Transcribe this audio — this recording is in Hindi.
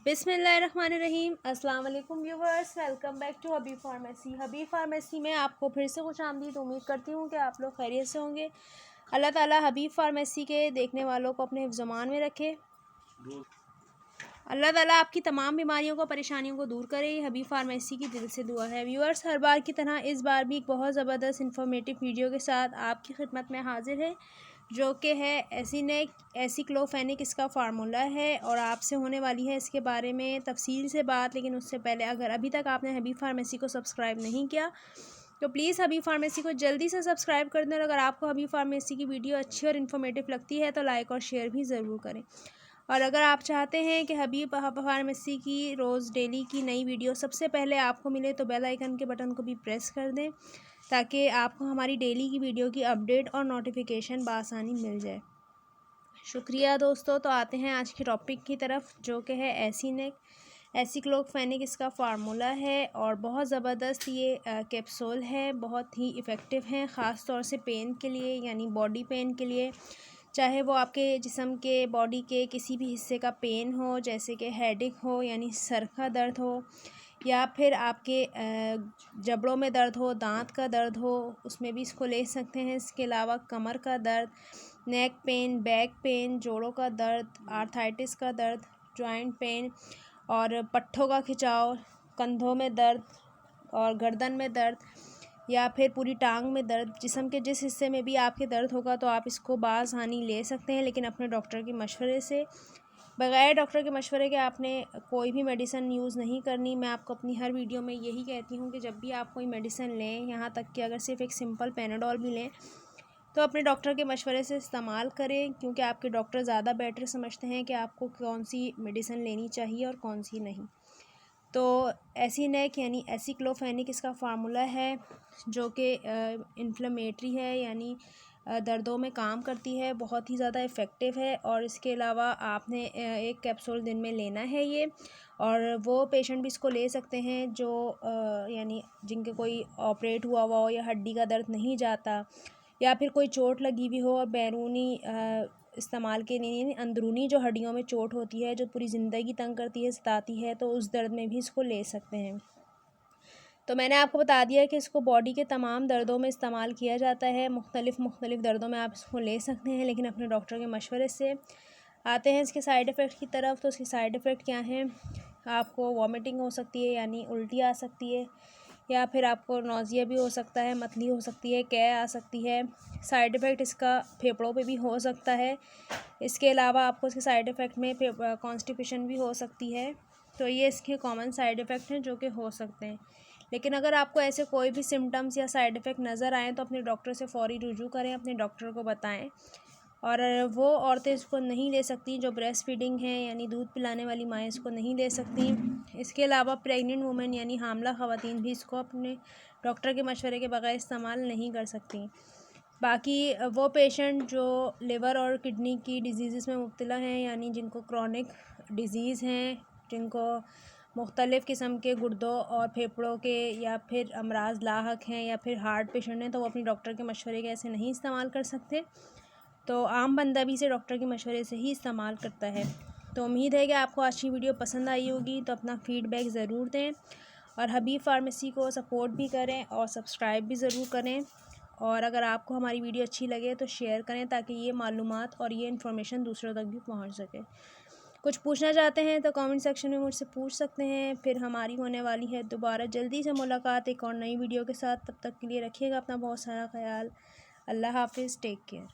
बिस्मिल्लाहिर्रहमानिर्रहीम। अस्सलाम वालेकुम viewers, welcome back to Habib pharmacy. Habib pharmacy में आपको फिर से खुश आमदीद। उम्मीद करती हूँ कि आप लोग खैरियत से होंगे। अल्लाह ताला हबीब फार्मेसी के देखने वालों को अपने हिफ्ज़-ओ-मान में रखे। अल्लाह ताला आपकी तमाम बीमारियों को, परेशानियों को दूर करे। हबीब फार्मेसी की दिल से दुआ है। व्यूअर्स, हर बार की तरह इस बार भी एक बहुत ज़बरदस्त इन्फॉर्मेटिव वीडियो के साथ आपकी खिदमत में हाजिर है, जो कि है एसिक्लोफेनेक इसका फार्मूला है और आपसे होने वाली है इसके बारे में तफसील से बात। लेकिन उससे पहले अगर अभी तक आपने हबीब फार्मेसी को सब्सक्राइब नहीं किया तो प्लीज़ हबीब फार्मेसी को जल्दी से सब्सक्राइब कर दें। और अगर आपको हबीब फार्मेसी की वीडियो अच्छी और इन्फॉर्मेटिव लगती है तो लाइक और शेयर भी ज़रूर करें। और अगर आप चाहते हैं कि हबीब फार्मेसी की रोज़ डेली की नई वीडियो सबसे पहले आपको मिले तो बेल आइकन के बटन को भी प्रेस कर दें, ताकि आपको हमारी डेली की वीडियो की अपडेट और नोटिफिकेशन बआसानी मिल जाए। शुक्रिया दोस्तों। तो आते हैं आज के टॉपिक की तरफ, जो कि है एसिक्लोफेनेक इसका फार्मूला है और बहुत ज़बरदस्त ये कैप्सूल है। बहुत ही इफ़ेक्टिव हैं, ख़ास तौर से पेन के लिए, यानी बॉडी पेन के लिए। चाहे वो आपके जिस्म के बॉडी के किसी भी हिस्से का पेन हो, जैसे कि हेडेक हो यानी सर का दर्द हो, या फिर आपके जबड़ों में दर्द हो, दांत का दर्द हो, उसमें भी इसको ले सकते हैं। इसके अलावा कमर का दर्द, नेक पेन, बैक पेन, जोड़ों का दर्द, आर्थराइटिस का दर्द, जॉइंट पेन और पट्ठों का खिंचाव, कंधों में दर्द और गर्दन में दर्द, या फिर पूरी टांग में दर्द, जिस्म के जिस हिस्से में भी आपके दर्द होगा तो आप इसको बासानी ले सकते हैं, लेकिन अपने डॉक्टर के मशवरे से। बग़ैर डॉक्टर के मशवरे के आपने कोई भी मेडिसिन यूज़ नहीं करनी। मैं आपको अपनी हर वीडियो में यही कहती हूँ कि जब भी आप कोई मेडिसिन लें, यहाँ तक कि अगर सिर्फ एक सिंपल पैनाडोल भी लें, तो अपने डॉक्टर के मशवरे से इस्तेमाल करें, क्योंकि आपके डॉक्टर ज़्यादा बेटर समझते हैं कि आपको कौन सी मेडिसिन लेनी चाहिए और कौन सी नहीं। तो एसिनेक यानी एसिक्लोफेनेक इसका फार्मूला है, जो कि इन्फ्लेमेटरी है, यानी दर्दों में काम करती है, बहुत ही ज़्यादा इफ़ेक्टिव है। और इसके अलावा आपने एक कैप्सूल दिन में लेना है ये, और वो पेशेंट भी इसको ले सकते हैं जो यानी जिनके कोई ऑपरेट हुआ हो या हड्डी का दर्द नहीं जाता, या फिर कोई चोट लगी हुई हो और बैरूनी इस्तेमाल के नहीं, अंदरूनी जो हड्डियों में चोट होती है, जो पूरी ज़िंदगी तंग करती है, सताती है, तो उस दर्द में भी इसको ले सकते हैं। तो मैंने आपको बता दिया कि इसको बॉडी के तमाम दर्दों में इस्तेमाल किया जाता है। मुख्तलिफ़ दर्दों में आप इसको ले सकते हैं, लेकिन अपने डॉक्टर के मशवरे से। आते हैं इसके साइड इफ़ेक्ट की तरफ। तो इसके साइड इफ़ेक्ट क्या हैं? आपको वॉमिटिंग हो सकती है, यानी उल्टी आ सकती है, या फिर आपको नौज़िया भी हो सकता है, मतली हो सकती है, कै आ सकती है। साइड इफ़ेक्ट इसका फेफड़ों पे भी हो सकता है। इसके अलावा आपको इसके साइड इफ़ेक्ट में कॉन्स्टिपेशन भी हो सकती है। तो ये इसके कॉमन साइड इफ़ेक्ट हैं जो कि हो सकते हैं। लेकिन अगर आपको ऐसे कोई भी सिम्टम्स या साइड इफ़ेक्ट नज़र आएँ तो अपने डॉक्टर से फ़ौरी रुजू करें, अपने डॉक्टर को बताएं। और वो औरतें इसको नहीं ले सकती जो ब्रेस्ट फीडिंग हैं, यानी दूध पिलाने वाली माएँ इसको नहीं ले सकती। इसके अलावा प्रेग्नेंट वुमेन यानी हामला ख़वातीन भी इसको अपने डॉक्टर के मशवरे के बगैर इस्तेमाल नहीं कर सकती। बाकी वो पेशेंट जो लिवर और किडनी की डिजीज़ में मुब्तला हैं, यानी जिनको क्रॉनिक डिज़ीज़ हैं, जिनको मुख्तलिफ़ किस्म के गुर्दों और फेफड़ों के या फिर अमराज लाहक हैं, या फिर हार्ट पेशेंट हैं, तो वो अपनी डॉक्टर के मशवरे के ऐसे नहीं इस्तेमाल कर सकते। तो आम बंदा भी इसे डॉक्टर के मशवरे से ही इस्तेमाल करता है। तो उम्मीद है कि आपको आज की वीडियो पसंद आई होगी। तो अपना फ़ीडबैक ज़रूर दें और हबीब फार्मेसी को सपोर्ट भी करें और सब्सक्राइब भी ज़रूर करें। और अगर आपको हमारी वीडियो अच्छी लगे तो शेयर करें, ताकि ये मालूमात और ये इन्फॉर्मेशन दूसरों तक भी पहुंच सके। कुछ पूछना चाहते हैं तो कमेंट सेक्शन में मुझसे पूछ सकते हैं। फिर हमारी होने वाली है दोबारा जल्दी से मुलाकात एक और नई वीडियो के साथ। तब तक के लिए रखिएगा अपना बहुत सारा ख्याल। अल्लाह हाफिज़, टेक केयर।